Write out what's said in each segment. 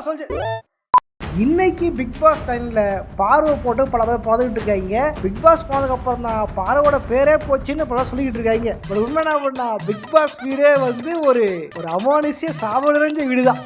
சொல்லு. இன்னைக்கு big pass டைம்ல பார்வை போட்டு பல பேர் பார்த்துக்கிட்டு இருக்காங்க. பிக் பாஸ் போனதுக்கு அப்புறம் தான் பார்வோட பேரே போச்சுன்னு பல சொல்லிக்கிட்டு இருக்காங்க. பட் உண்மை என்ன பண்ணா, பிக் பாஸ் வீடே வந்து ஒரு அமானுஷ்ய சாப நிறைஞ்ச வீடு தான்.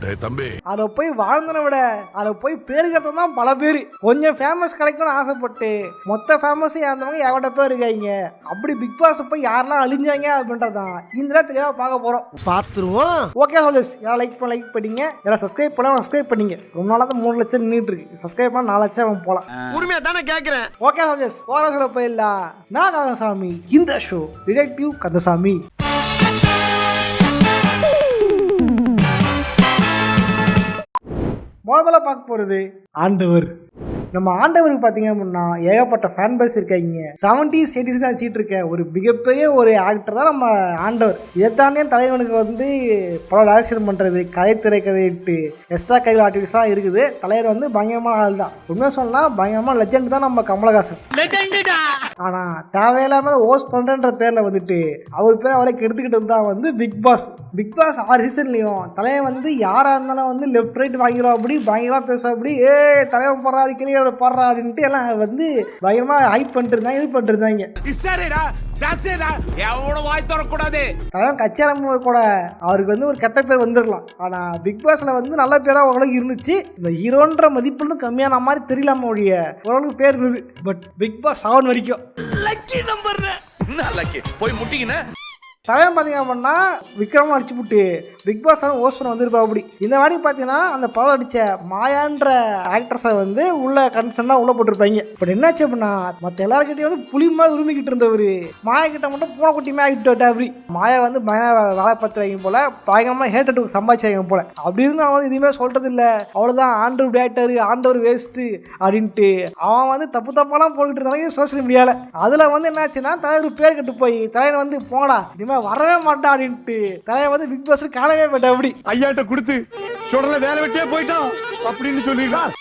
அதை போய் வாழ்ந்தனை விட அதை போய் பேருக்கிறத தான் பல பேர் கொஞ்சம் ஃபேமஸ் கிடைக்கும்னு ஆசைப்பட்டு மொத்த ஃபேமஸ் இறந்தவங்க எவ்வளோ பேர் இருக்காங்க. அப்படி பிக் பாஸ் போய் யாரெல்லாம் அழிஞ்சாங்க அப்படின்றதான் இந்த தெளிவாக பார்க்க போறோம், பார்த்துருவோம். ஓகே சொல்லுஸ், யாரும் லைக் பண்ணீங்க, யாரும் சப்ஸ்கிரைப் பண்ணாம சப்ஸ்கிரைப் பண்ணீங்க. ரொம்ப நாளாக 3 லட்சம் நின்றுட்டு இருக்கு. சப்ஸ்கிரைப் பண்ண 4 லட்சம் போலாம். உரிமையா தானே கேட்கிறேன். ஓகே சஜஸ் போற போயிடலாம். நான் கந்தசாமி, இந்த ஷோ டிடெக்டிவ் கந்தசாமி. முதல்ல பார்க்க போறது ஆண்டவர். நம்ம ஆண்டவருக்கு பார்த்தீங்க அப்படின்னா ஏகப்பட்ட ஃபேன் பேஸ் இருக்காங்க. 70s 80s தான் வச்சுட்டு இருக்க ஒரு மிகப்பெரிய ஒரு ஆக்டர் தான் நம்ம ஆண்டவர். இதைத்தானே தலைவனுக்கு வந்து பல டைரக்ஷன் பண்ணுறது, கதை திரைக்கதைட்டு எக்ஸ்ட்ரா கையில் ஆக்டிவிட்டிஸாக இருக்குது. தலைவர் வந்து பயங்கரமான ஆள் தான். உண்மையாக சொல்லலாம் பயங்கரமான லெஜெண்ட் தான் நம்ம கமலஹாசன். ஆனால் தேவையில்லாமல் ஹோஸ்ட் பண்ணுறன்ற பேரில் வந்துட்டு அவர் பேர் அவரை கெடுத்துக்கிட்டது தான் வந்து பிக் பாஸ். பிக் பாஸ் 6 சீசன்லையும் தலைவன் வந்து யாராக இருந்தாலும் வந்து லெஃப்ட் ரைட் வாங்கிறோம், அப்படி பயங்கரமாக பேசுவோம், அப்படி தலைவன் போடுறாரு கிளியர் போடுறா அப்படின்ட்டு எல்லாம் வந்து பயங்கரமா ஹைப் பண்ணிட்டு இருந்தாங்க, இது பண்ணிட்டு இருந்தாங்க. கச்சாரம் கூட அவருக்கு வந்து ஒரு கெட்ட பேர் வந்துருக்கலாம். ஆனா பிக் பாஸ்ல வந்து நல்ல பேரா ஓரளவுக்கு இருந்துச்சு. இந்த ஹீரோன்ற மதிப்புல கம்மியான மாதிரி தெரியலாம ஒழிய ஓரளவுக்கு பேர் இருந்தது. பட் பிக் பாஸ் 7 வரைக்கும் லக்கி நம்பர் போய் முட்டிக்கின தலைவன் பார்த்தீங்க அப்படின்னா விக்ரமும் அடிச்சு விட்டு பிக் பாஸ் ஹோஸ்ட் பண்ண வந்திருப்பா. அப்படி இந்த மாதிரி பார்த்தீங்கன்னா அந்த படம் அடித்த மாயான்ற ஆக்ட்ரஸை வந்து உள்ள கன்சர்னாக உள்ள போட்டிருப்பாங்க. பட் என்னாச்சு அப்படின்னா மற்ற எல்லாருக்கிட்டையும் வந்து புலி மாதிரி உரிமைக்கிட்டு இருந்தவர் மாயா கிட்ட மட்டும் பூனைக்குட்டியுமே ஆகிட்டு அப்படி மாயா வந்து பயங்கர வேலை பார்த்துறாங்க போல, பயங்கரமாக ஹேட்டட்டு சம்பாதிச்சாங்க போல. அப்படி இருந்து அவன் வந்து எதுவுமே சொல்றது இல்லை. அவ்வளோதான் ஆண்டவர் டேரக்டர், ஆண்டவர் வேஸ்ட்டு அப்படின்ட்டு அவன் வந்து தப்பாலாம் போட்டுக்கிட்டு இருந்தாங்க சோசியல் மீடியாவில். அதில் வந்து என்னாச்சுன்னா தலைவர் பேர் கட்டு போய் தலைவன் வந்து போடா வரவே மாட்டான் அப்படின்ட்டு தலைவன் வந்து பிக் பாஸ் காணவே மாட்டேன். அப்படி ஐயாட்ட கொடுத்து சொல்ல வேலை வெட்டியே போயிட்டான் அப்படின்னு சொல்லிருக்கான்.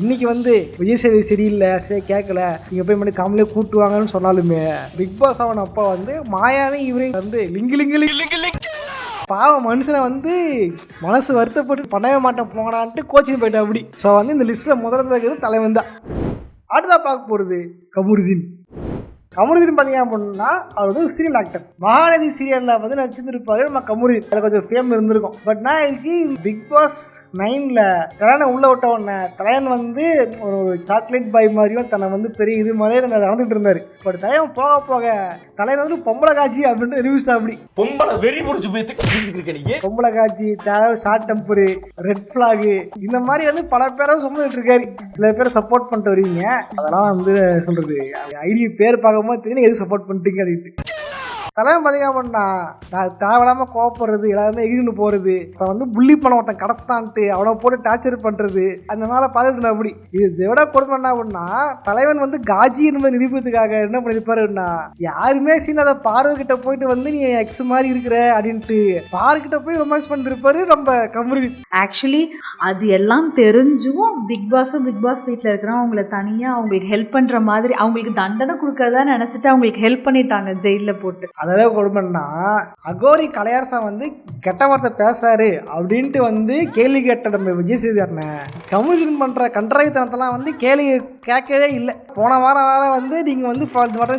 இன்னைக்கு வந்து விஜய் சேவை சரியில்லை, சரியா கேட்கல, நீங்க போய் மட்டும் காமலே கூட்டுவாங்கன்னு சொன்னாலுமே பிக் பாஸ் அவன் அப்பா வந்து மாயாவே இவரையும் வந்து லிங்கு பாவம் மனுஷனை வந்து மனசு வருத்தப்பட்டு பண்ணவே மாட்டேன் போங்கடான்ட்டு கோச்சிங் போயிட்டேன். அப்படி ஸோ வந்து இந்த லிஸ்ட்ல முதல்ல இருக்கிறது தலைவன் தான். அடுத்தா பார்க்க போறது கமருதீன். கமருதீன் பார்த்தீங்க அப்படின்னா அவர் வந்து சீரியல் ஆக்டர். மகாநதி சீரியலில் வந்து நடிச்சிருப்பாரு நம்ம கமருதீன். அதில் கொஞ்சம் ஃபேம் இருந்திருக்கும். பட் நான் இருக்கு பிக் பாஸ் 9ல் தலைவனை உள்ள விட்ட உடனே தலைவன் வந்து ஒரு சாக்லேட் பாய் மாதிரியும் தன்னை வந்து பெரிய இது மாதிரியே நடந்துகிட்டு இருந்தார். பட் தலைவன் போக போக தலைவன் வந்து பொம்பளை காட்சி அப்படின்னு நிரூபிச்சிட்டா. அப்படி பொம்பளை வெறி முடிச்சு போய் பொம்பளை காட்சி தலைவன் ஷார்ட் டெம்பரு, ரெட் ஃபிளாக் இந்த மாதிரி வந்து பல பேரும் சுமந்துட்டு இருக்காரு. சில பேர் சப்போர்ட் பண்ணிட்டு வருவீங்க, அதெல்லாம் வந்து சொல்றது ஐடியா பேர் பார்க்க தெரியும் எது சப்போர்ட் பண்ணிட்டீங்க அப்படின்ட்டு. தலைவன் பார்த்தீங்க அப்படின்னா நான் தேவையில்லாமல் கோவப்படுறது, எல்லாருமே எகிரின்னு போகிறது, அவன் வந்து புள்ளி பண்ண ஒருத்தன் கடத்தான்ட்டு அவனை போட்டு டார்ச்சர் பண்ணுறது, அந்த மேலே பார்த்துட்டு அப்படி இதை விட கொடுமை என்ன அப்படின்னா தலைவன் வந்து காஜி என்பதை நிரூபிக்கிறதுக்காக என்ன பண்ணியிருப்பாருன்னா யாருமே சீன் அதை பார்வகிட்ட போயிட்டு வந்து நீ எக்ஸ் மாதிரி இருக்கிற அப்படின்ட்டு பார்க்கிட்ட போய் ரொமான்ஸ் பண்ணிருப்பாரு நம்ம கமருதீன். ஆக்சுவலி அது எல்லாம் தெரிஞ்சும் பிக் பாஸ் வீட்டில் இருக்கிறவங்க அவங்கள தனியாக அவங்களுக்கு ஹெல்ப் பண்ணுற மாதிரி அவங்களுக்கு தண்டனை கொடுக்கறதா நினச்சிட்டு அவங்களுக்கு ஹெல்ப் பண்ணிட்டாங்க ஜெயிலில் போட்டு. அதெல்லாம் கொடுமைன்னா அகோரி கலையரசன் வந்து கெட்ட வார்த்தை பேசுறாரு அப்படின்ட்டு வந்து கேள்வி கேட்ட நம்ம விஜய் சேதுபதி கமருதீன் பண்ற கன்றாவித்தனத்தெல்லாம் வந்து கேள்வி கேட்கவே இல்லை. போன வாரம் வந்து நீங்க வந்து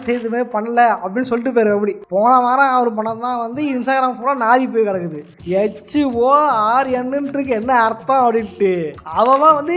செய்துமே பண்ணல அப்படின்னு சொல்லிட்டு போயிரு. அப்படி போன வாரம் அவர் பண்ணதான் வந்து இன்ஸ்டாகிராம் ஃபுல்லாக நாதி போய் கிடக்குது. HORN என்ன அர்த்தம் அப்படின்ட்டு அவன் வந்து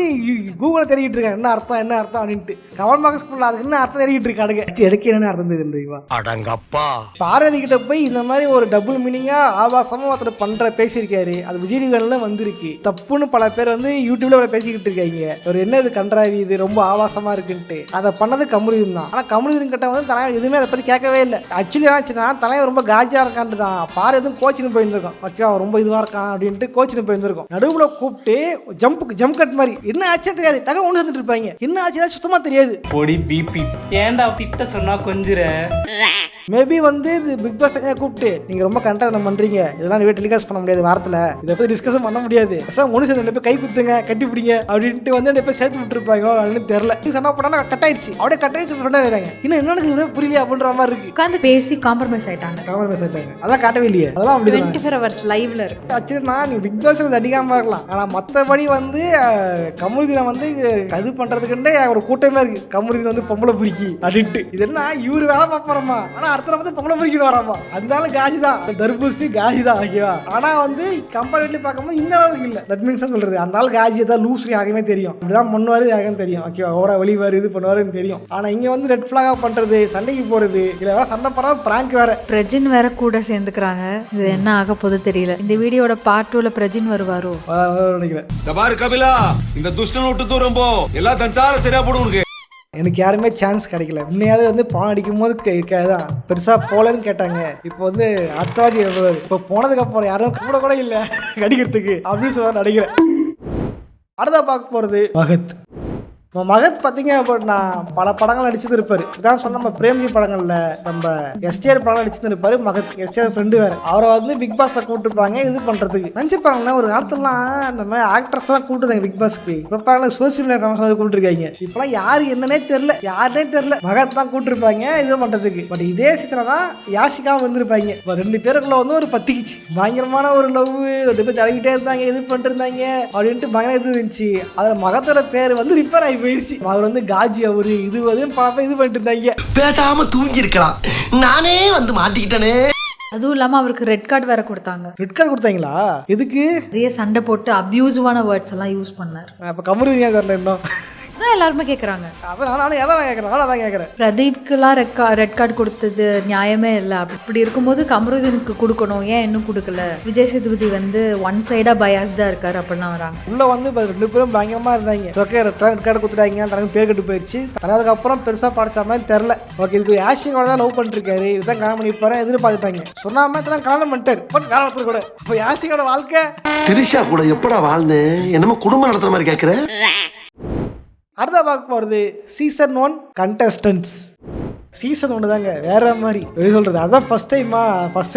கூகுள தெரிவிட்டு இருக்கான் என்ன அர்த்தம் அப்படின்ட்டு. கமெண்ட் பாக்ஸ் ஃபுல்லாக அதுக்கு என்ன அர்த்தம் தெரிவிட்டு இருக்கானுங்க. எடுக்க என்ன அர்த்தம் தெரியுமா அடங்கப்பா. பார்வதி கிட்ட போய் இந்த மாதிரி ஒரு டபுள் மீனிங்கா ஆபாசமா ஒருத்தர் பண்ற பேசியிருக்காரு. அது விஜய் டிவில வந்திருக்கு. தப்புன்னு பல பேர் வந்து யூடியூப்ல பேசிக்கிட்டு இருக்காங்க. ஒரு என்ன இது கன்றாவி, இது ரொம்ப ஆபாசமா இருக்குன்ட்டு. அதை பண்ணது கமருதீன் தான். ஆனா கமருதீன் கிட்ட வந்து தலைவர் எதுவுமே அதை பத்தி கேட்கவே இல்லை. ஆக்சுவலி என்னாச்சுன்னா தலைவர் ரொம்ப காஜியா இருக்கான்ட்டு தான் பாரு எதுவும் கோச்சின்னு போயிருந்திருக்கோம். ஓகேவா ரொம்ப இதுவா இருக்கான் அப்படின்ட்டு கோச்சின்னு போயிருந்திருக்கோம். நடுவுல கூப்பிட்டு ஜம்ப் கட் மாதிரி என்ன ஆச்சே தெரியாது, டக ஒன்று வந்துட்டு இருப்பாங்க. என்ன ஆச்சு சுத்தமா தெரியாது. பொடி பிபி ஏன்டா திட்ட சொன்னா கொஞ்சம் மேபி வந்து எதுக்கு பிக் பாஸ் தனியாக கூப்பிட்டு நீங்க ரொம்ப கண்டனம் பண்றீங்க, இதெல்லாம் டெலிகாஸ்ட் பண்ண முடியாது, வாரத்தில் இதை பத்தி டிஸ்கஷன் பண்ண முடியாது, ஒன்று சேர்ந்து போய் கை குத்துங்க கட்டி பிடிங்க அப்படின்ட்டு வந்து போய் சேர்த்து விட்டுருப்பாங்க. அப்படின்னு தெரியல சண்டை போனா கட் ஆயிடுச்சு, அப்படியே கட் ஆயிடுச்சு ஃப்ரெண்டாக இருக்காங்க. இன்னும் என்னன்னு புரியல அப்படின்ற மாதிரி இருக்கு. உட்காந்து பேசி காம்ப்ரமைஸ் ஆயிட்டாங்க. அதான் காட்டவே இல்லையே, அதெல்லாம் அப்படி 24 hours லைவ்ல இருக்கு. ஆக்சுவலா நீங்க பிக் பாஸ்ல அடிக்காம இருக்கலாம், ஆனா மத்தபடி வந்து கமருதீனை வந்து இது பண்றதுக்குண்டே ஒரு கூட்டமே இருக்கு. கமருதீன் வந்து பொம்பளை புரிக்கி அப்படின்ட்டு இது என்ன இவரு வேலை பார்ப்பறமா, ஆனா அடுத்த வந்து பொம்பளை புரிக்கிட்டு வராமா, அதனால காஜி தான் தர்பூசி காஜி தான் ஓகேவா. ஆனா வந்து கம்பேரிட்டிவ் பார்க்கும்போது இந்த அளவுக்கு இல்ல. தட் மீன்ஸ் சொல்றது அந்த ஆள் காஜி தான் லூஸ் யாருக்குமே தெரியும், இப்படிதான் பண்ணுவாரு யாருக்கும் தெரியும் ஓகேவா, ஓவரா வெளிவாரு இது பண்ணுவாருன்னு தெரியும். ஆனா இங்க வந்து ரெட் ஃபிளாகா பண்றது, சண்டைக்கு போறது, இல்ல வேற சண்டை போறாம பிராங்க் வேற, பிரஜின் வேற கூட சேர்ந்துக்கிறாங்க. இது என்ன ஆக போது தெரியல. இந்த வீடியோட பார்ட் 2ல பிரஜின் வருவாரோ நினைக்கிறேன். கபிலா இந்த துஷ்டன் விட்டு தூரம் போ, எல்லாம் தஞ்சால சரியா போடும் உனக்கு. எனக்கு யாருமே சான்ஸ் கிடைக்கல. முன்னையாவது வந்து பணம் அடிக்கும் போது தான் பெருசா போலன்னு கேட்டாங்க. இப்போ வந்து அடுத்த வாட்டி இப்போ போனதுக்கு அப்புறம் யாரும் கூட இல்லை கடிக்கிறதுக்கு அப்படின்னு சொல்ல நினைக்கிறேன். அடுத்த பார்க்க போறது மகத். மகத் பார்த்தீங்க அப்படின்னா பல படங்கள் நடிச்சது இருப்பாரு. இதான் சொன்ன நம்ம பிரேம்ஜி படங்கள்ல நம்ம எஸ்டிஆர் படங்கள் நடிச்சது இருப்பாரு. மகத் எஸ்டிஆர் ஃப்ரெண்டு வேற. அவரை வந்து பிக் பாஸ்ல கூப்பிட்டுருப்பாங்க இது பண்றதுக்கு. நினைச்சு பாருங்களேன், ஒரு காலத்துலாம் இந்த மாதிரி ஆக்டர்ஸ் எல்லாம் கூப்பிட்டுருந்தாங்க பிக் பாஸ்க்கு. இப்ப பாருங்க சோசியல் மீடியா ஃபேமஸ் கூப்பிட்டுருக்காங்க. இப்பெல்லாம் யாரு என்னன்னே தெரியல, யாருனே தெரியல. மகத் தான் கூப்பிட்டுருப்பாங்க இது பண்றதுக்கு. பட் இதே சீசன்ல தான் யாஷிகாவும் வந்திருப்பாங்க. இப்போ 2 பேருக்குள்ள வந்து ஒரு பத்திக்குச்சு, பயங்கரமான ஒரு லவ், 2 பேர் அழகிட்டே இருந்தாங்க, இது பண்ணிட்டு இருந்தாங்க அப்படின்ட்டு பயங்கர இது இருந்துச்சு. அதுல மகத்தோட பேர் வந்து ரிப்பேர் ஆகி போயிடுச்சு. அவர் வந்து காஜி அவரு இது பாப்பா இது பண்ணிட்டு இருந்தாங்க. பேசாம தூங்கி இருக்கலாம், நானே வந்து மாட்டிக்கிட்டனே. அதுவும் இல்லாம அவருக்கு ரெட் கார்டு வேற கொடுத்தாங்க. ரெட் கார்டு கொடுத்தாங்களா? எதுக்கு? நிறைய சண்டை போட்டு அபியூசிவான வேர்ட்ஸ் எல்லாம் யூஸ் பண்ணார். அப்ப கமருதீன் தெரியல இன்னும் அதான் எல்லாருமே கேட்குறாங்க. அதான் கேட்குறேன். பிரதீப்க்குலாம் ரெட் கார்டு கொடுத்தது நியாயமே இல்லை. அப்படி இருக்கும்போது கமருதீனுக்கு கொடுக்கணும், ஏன் இன்னும் கொடுக்கல? விஜய் சேதுபதி வந்து ஒன் சைடா பயாஸ்டா இருக்காரு அப்படின்னா வராங்க. உள்ள வந்து 2 பேரும் பயங்கரமா இருந்தாங்க. ரெட் கார்டு கொடுத்துட்டாங்க, தனக்கு பேர் கட்டு போயிடுச்சு. அதுக்கப்புறம் பெருசா படிச்ச மாதிரி தெரியல. ஓகே, இதுக்கு ஆஷியோட தான் லவ் பண்ணிருக்காரு, இதுதான் கல்யாணம் பண்ணி போறேன் எதிர்பார்த்துட்டாங்க. சொன்னாம தான் கல்யாணம் பண்ணிட்டாரு. பட் காலத்துல கூட இப்போ ஆஷியோட வாழ்க்கை திரிஷா கூட எப்படா வாழ்ந்தேன், என்னமோ குடும்பம் நடத்துற மாதிரி கேட்கிறேன். அடுத்த பார்க்க போகிறது சீசன் 1 கண்டஸ்டன்ட்ஸ். சீசன் 1 தாங்க வேற மாதிரி எப்படி சொல்றது. அதான் ஃபர்ஸ்ட் டைம்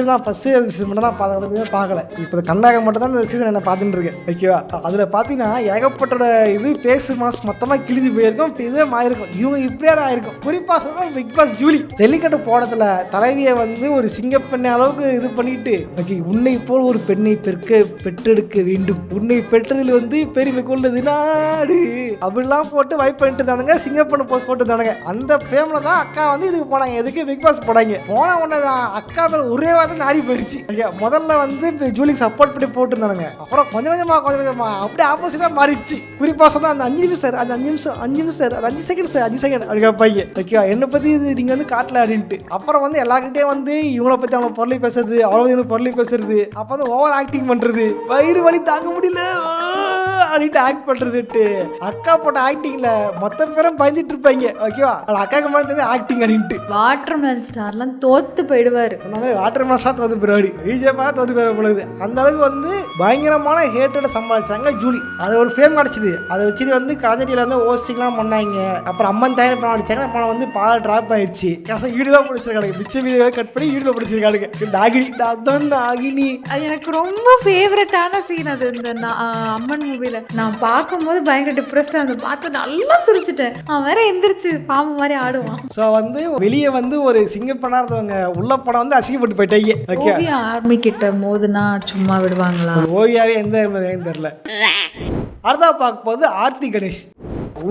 தான் சீசன் மட்டும் தான் பார்க்கல. இப்போ கண்ணாக மட்டும் தான் இந்த சீசன் என்ன பார்த்துட்டு இருக்கேன் ஓகேவா. அதில் பார்த்தீங்கன்னா ஏகப்பட்டோட இது ஃபேஸ் மாஸ்க் மொத்தமாக கிழிஞ்சு போயிருக்கும். இப்போ இதே மாயிருக்கும், இவங்க இப்படியே ஆயிருக்கும். குறிப்பாக சொல்லுவோம் பிக் பாஸ் ஜூலி ஜல்லிக்கட்டு போடத்துல தலைவியை வந்து ஒரு சிங்கப்பெண்ணை அளவுக்கு இது பண்ணிட்டு ஓகே, உன்னை போல் ஒரு பெண்ணை பெற்றெடுக்க வேண்டும், உன்னை பெற்றதில் வந்து பெருமை கொள்ளுது நாடு அப்படிலாம் போட்டு வைப் பண்ணிட்டு இருந்தானுங்க. சிங்கப்பெண்ணை போட்டு இருந்தானுங்க. அந்த ஃபேமில் தான் அக்கா வந்து இதுக்கு போனாங்க. எதுக்கு பிக் பாஸ் போனாங்க. போன உடனே தான் அக்கா பேர் ஒரே வாரத்தில் நாரி போயிடுச்சு. முதல்ல வந்து ஜூலிக்கு சப்போர்ட் பண்ணி போட்டுருந்தானுங்க. அப்புறம் கொஞ்சம் கொஞ்சமா அப்படியே ஆப்போசிட்டா மாறிடுச்சு. குறிப்பா சொன்னா அந்த 5 நிமிஷம் சார், அந்த 5 நிமிஷம் 5 நிமிஷம் சார், அது 5 செகண்ட் சார், 5 செகண்ட் அப்படி கேட்பாங்க. ஓகேவா, என்னை பத்தி இது நீங்க வந்து காட்டல அப்படின்ட்டு. அப்புறம் வந்து எல்லாருக்கிட்டே வந்து இவங்கள பத்தி அவங்க பொருளை பேசுறது, அவ்வளவு பொருளை பேசுறது, அப்ப வந்து ஓவர் ஆக்டிங் பண்றது, வயிறு வலி தாங்க முடியல அப்படின்ட்டு ஆக்ட் பண்றதுட்டு அக்கா போட்ட ஆக்டிங்ல மொத்த பேரும் பயந்துட்டு இருப்பாங்க. ஓகேவா, அக்காக்கு மட்டும் ஆக்டிங் அப்படின்ட்டு வாட்டர்மெலன் ஸ்டார்லாம் தோத்து போயிடுவாரு. வாட்டர்மெலன் ஸ்டார் தோத்து போயிடுவாரு, விஜயபா தோத்து போயிட பொழுது. அந்த அளவுக்கு வந்து பயங்கரமான ஹேட்டோட சம்பாதிச்சாங்க ஜூலி. அது ஒரு ஃபேம் கிடைச்சது. அதை வச்சுட்டு வந்து கலைஞரில் வந்து ஓஸ்டிங்லாம் பண்ணாங்க. அப்புறம் அம்மன் தாயிரம் படம் அடிச்சாங்க. படம் வந்து பால் டிராப் ஆயிடுச்சு. வீடு தான் பிடிச்சிருக்காங்க, மிச்ச வீடியோ கட் பண்ணி வீடியோ பிடிச்சிருக்காங்க. நாகினி அது எனக்கு ரொம்ப ஃபேவரட்டான சீன். அது இந்த அம்மன் மூவில நான் பார்க்கும்போது பயங்கர டிப்ரெஸ்டா இருந்து பார்த்து நல்லா சிரிச்சிட்டேன். அவன் வேற எந்திரிச்சு பாம்பு மாதிரி ஆடுவான். ஸோ வந்து வெளியே வந்து ஒரு சிங்கப்பெண்ணா இருந்தவங்க உள்ள படம் வந்து அசிங்கப்பட்டு போயிட்டாங்க. ஓகே, ஆர்மி கிட்ட மோதுனா சும்மா விடுவாங்களா? ஓவியாவே எந்த தெரியல. அடுத்தா பார்க்க போது ஆர்த்தி கணேஷ்.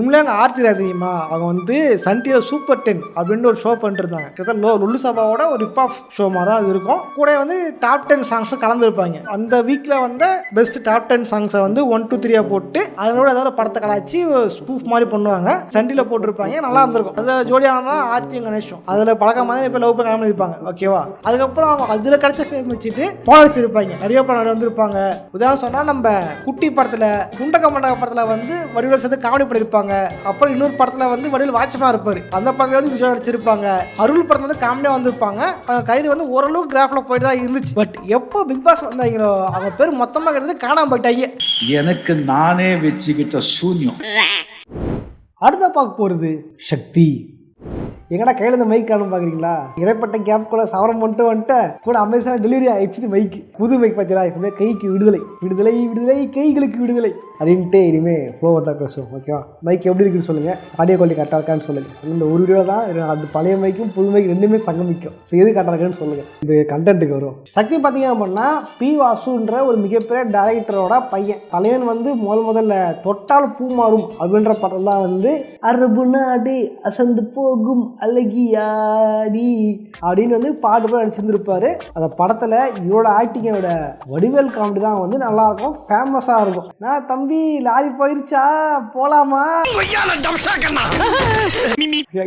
உண்மையாக ஆர்த்தி தெரியுமா, அவங்க வந்து சன் டிவி சூப்பர் 10 அப்படின்னு ஒரு ஷோ பண்ணிட்டு இருந்தாங்க. கிட்டத்தட்ட லொல்லு சபாவோட ஒரு ரிப் ஆஃப் ஷோ மாதிரி தான் அது இருக்கும். கூட வந்து டாப் 10 சாங்ஸும் கலந்துருப்பாங்க. அந்த வீக்கில் வந்து பெஸ்ட் டாப் 10 சாங்ஸை வந்து 1 2 3 போட்டு அதனோட ஏதாவது படத்தை கலாச்சி ஸ்பூஃப் மாதிரி பண்ணுவாங்க. சன் டிவியில் போட்டிருப்பாங்க, நல்லா இருந்திருக்கும். அதில் ஜோடியானா ஆர்த்தியும் கணேஷும் அதில் பழக்கமாக இப்போ லவ் பண்ணி இருப்பாங்க. ஓகேவா, அதுக்கப்புறம் அவங்க அதில் கிடைச்ச ஃபேம் வச்சுட்டு போன வச்சிருப்பாங்க. நிறைய படம் வந்திருப்பாங்க. உதாரணம் சொன்னால் நம்ம குட்டி படத்தில் குண்டக்க மண்டக படத்தில் வந்து வடிவில் சேர்ந்து காமெடி பண்ணியிருப்பாங்க. அப்புறம் இன்னொரு படத்துல வந்து வடிவில் வாட்சமா இருப்பாரு. அந்த படத்துல வந்து விஜய் நடிச்சிருப்பாங்க. அருள் படத்துல வந்து காமெடியா வந்திருப்பாங்க. கைது வந்து ஓரளவுக்கு கிராஃப்ல போயிட்டு தான் இருந்துச்சு. பட் எப்போ பிக் பாஸ் வந்தாங்களோ அவங்க பேர் மொத்தமா கிட்டத்தட்ட காணாம போயிட்டாங்க. எனக்கு நானே வச்சுக்கிட்ட சூன்யம். அடுத்த பார்க்க போறது சக்தி. எங்கடா கையில் இந்த மைக் காணும் பார்க்குறீங்களா? இடைப்பட்ட கேப் கூட சவரம் வந்துட்டு கூட அமேசான் டெலிவரி ஆயிடுச்சு மைக்கு. புது மைக் பார்த்தீங்களா? இப்போவே கைக்கு விடுதலை விடுதலை விடுதலை கைகளுக்கு விடுதலை அப்படின்ட்டு இனிமேல் ஃப்ளோவர் தான் பேசுவோம். ஓகேவா? மைக் எப்படி இருக்குன்னு சொல்லுங்கள், ஆடியோ குவாலிட்டி கரெக்டாக இருக்கான்னு சொல்லுங்கள். இந்த ஒரு வீடியோ தான் அது பழைய மைக்கும் புது மைக் ரெண்டுமே சங்கமிக்கும். ஸோ எது கரெக்டாக இருக்குன்னு சொல்லுங்கள். இது கண்டென்ட்டுக்கு வரும். சக்தி பார்த்தீங்க அப்படின்னா பி வாசுன்ற ஒரு மிகப்பெரிய டைரக்டரோட பையன். தலைவன் வந்து முதல்ல தொட்டால் பூ மாறும் அப்படின்ற படம் தான் வந்து அரபு நாடு அசந்து போகும் அழகியாடி அப்படின்னு வந்து பாட்டு போய் நடிச்சிருந்துருப்பாரு. அந்த படத்தில் இவரோட ஆக்டிங்கோட வடிவேல் காமெடி தான் வந்து நல்லாயிருக்கும், ஃபேமஸாக இருக்கும். நான் தம்பி லாரி போயிருச்சா போலாமா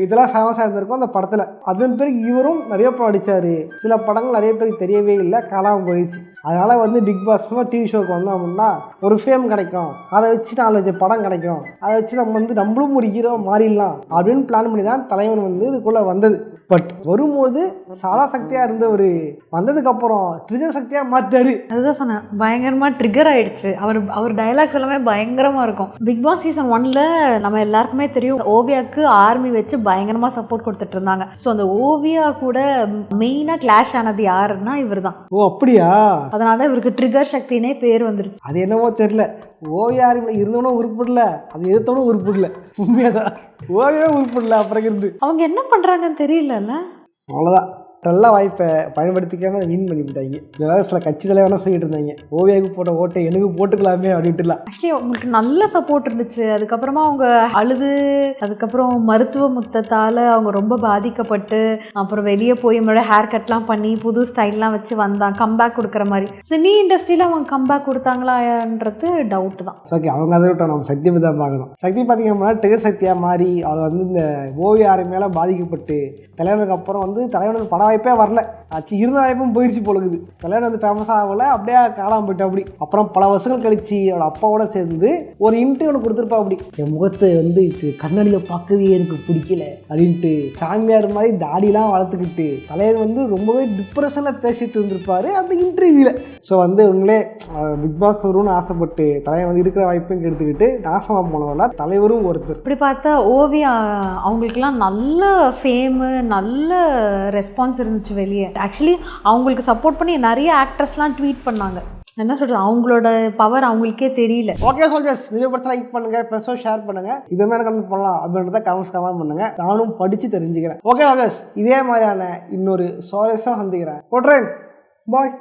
இதெல்லாம் ஃபேமஸாக இருந்திருக்கும் அந்த படத்தில். அதன் பிறகு இவரும் நிறைய படம் அடித்தார். சில படங்கள் நிறைய பேருக்கு தெரியவே இல்லை, காணாமல் போயிடுச்சு. அதனால் வந்து பிக் பாஸ் டிவி ஷோக்கு வந்தோம் அப்படின்னா ஒரு ஃபேம் கிடைக்கும், அதை வச்சு 4 படம் கிடைக்கும், அதை வச்சு நம்ம வந்து நம்மளும் ஒரு ஹீரோ மாறிடலாம் அப்படின்னு பிளான் பண்ணி தான் தலைவன் வந்து இதுக்குள்ளே வந்தது. பட் வரும்போது சாதா சக்தியாக இருந்த ஒரு வந்ததுக்கப்புறம் ட்ரிகர் சக்தியாக மாற்றாரு. அதுதான் சொன்னேன், பயங்கரமாக ட்ரிகர் ஆகிடுச்சு. அவர் டயலாக்ஸ் எல்லாமே பயங்கரமாக இருக்கும். பிக் பாஸ் சீசன் 1ல் நம்ம எல்லாருக்குமே தெரியும், ஓவியாவுக்கு ஆர்மி வச்சு பயங்கரமாக சப்போர்ட் கொடுத்துட்டு இருந்தாங்க. ஸோ அந்த ஓவியா கூட மெயினாக கிளாஷ் ஆனது யாருன்னா இவர் தான். ஓ அப்படியா? அதனால தான் இவருக்கு ட்ரிகர் சக்தினே பேர் வந்துருச்சு. அது என்னவோ தெரியல, ஓவியாருமே இருந்தவனும் உருப்பிடல, அது எதிர்த்தவனும் உருப்பிடல. உண்மையாதான் ஓவியா உருப்பிடல. அப்புறம் இருந்து அவங்க என்ன பண்ணுறாங்கன்னு தெரியலல்ல. அவ்வளோதான், நல்ல வாய்ப்பை பயன்படுத்திக்காம வின் பண்ணிவிட்டாங்க. ஏதாவது சில கட்சி தலைவனா சொல்லிட்டு இருந்தாங்க, ஓவியாவுக்கு போட்ட ஓட்டை எனக்கு போட்டுக்கலாமே அப்படின்ட்டுலாம். ஆக்சுவலி அவங்களுக்கு நல்ல சப்போர்ட் இருந்துச்சு. அதுக்கப்புறமா அவங்க அழுது, அதுக்கப்புறம் மருத்துவ முத்தத்தால் அவங்க ரொம்ப பாதிக்கப்பட்டு அப்புறம் வெளியே போய் நம்மளோட ஹேர் கட்லாம் பண்ணி புது ஸ்டைல்லாம் வச்சு வந்தாங்க, கம்பேக் கொடுக்குற மாதிரி. சினி இண்டஸ்ட்ரியில் அவங்க கம்பேக் கொடுத்தாங்களான்றது டவுட் தான். ஓகே, அவங்க அதை விட்டோம், நம்ம சக்தியை தான் பார்க்கணும். சக்தி பார்த்தீங்கன்னா ட்ரிகர் சக்தியாக மாறி அதை வந்து இந்த ஓவியார் மேலே பாதிக்கப்பட்டு தலைவனுக்கு அப்புறம் வந்து தலைவனுக்கு படம் வாய்ப்பே வரல, ஆச்சு இருந்த வாய்ப்பும் போயிடுச்சு போலுக்குது. தலைவன் வந்து ஃபேமஸ் ஆகலை, அப்படியே காணாமல் போயிட்டா. அப்படி அப்புறம் பல வருஷங்கள் கழிச்சு அவளோட அப்பாவோட சேர்ந்து ஒரு இன்டர்வியூ ஒன்று கொடுத்துருப்பா. அப்படி என் முகத்தை வந்து கண்ணாடியில் பார்க்கவே எனக்கு பிடிக்கல அப்படின்ட்டு சாமியார் மாதிரி தாடிலாம் வளர்த்துக்கிட்டு தலைவர் வந்து ரொம்பவே டிப்ரெஷனில் பேசிட்டு இருந்திருப்பாரு அந்த இன்டர்வியூவில். ஸோ வந்து உங்களே பிக் பாஸ் வரும்னு ஆசைப்பட்டு தலைவர் வந்து இருக்கிற வாய்ப்பையும் எடுத்துக்கிட்டு நாசமாக போனவங்கள தலைவரும் ஒருத்தர். இப்படி பார்த்தா ஓவியா அவங்களுக்குலாம் நல்ல ஃபேமு, நல்ல ரெஸ்பான்ஸ் இருந்துச்சு வெளியே. ஆக்சுவலி அவங்களுக்கு சப்போர்ட் பண்ணி நிறைய ஆக்ட்ரஸ்லாம் ட்வீட் பண்ணாங்க. என்ன சொல்கிறது, அவங்களோட பவர் அவங்களுக்கே தெரியல. ஓகே சோல்ஜர்ஸ், வீடியோ பற்றி லைக் பண்ணுங்க, ஃப்ரெண்ட்ஸோ ஷேர் பண்ணுங்க, இதே மாதிரி கமெண்ட் பண்ணலாம் அப்படின்றத கமெண்ட் பண்ணுங்க, நானும் படித்து தெரிஞ்சுக்கிறேன். ஓகே சோல்ஜர்ஸ், இதே மாதிரியான இன்னொரு சுவாரஸ்யம் சந்திக்கிறேன். போட்றேன், பாய்.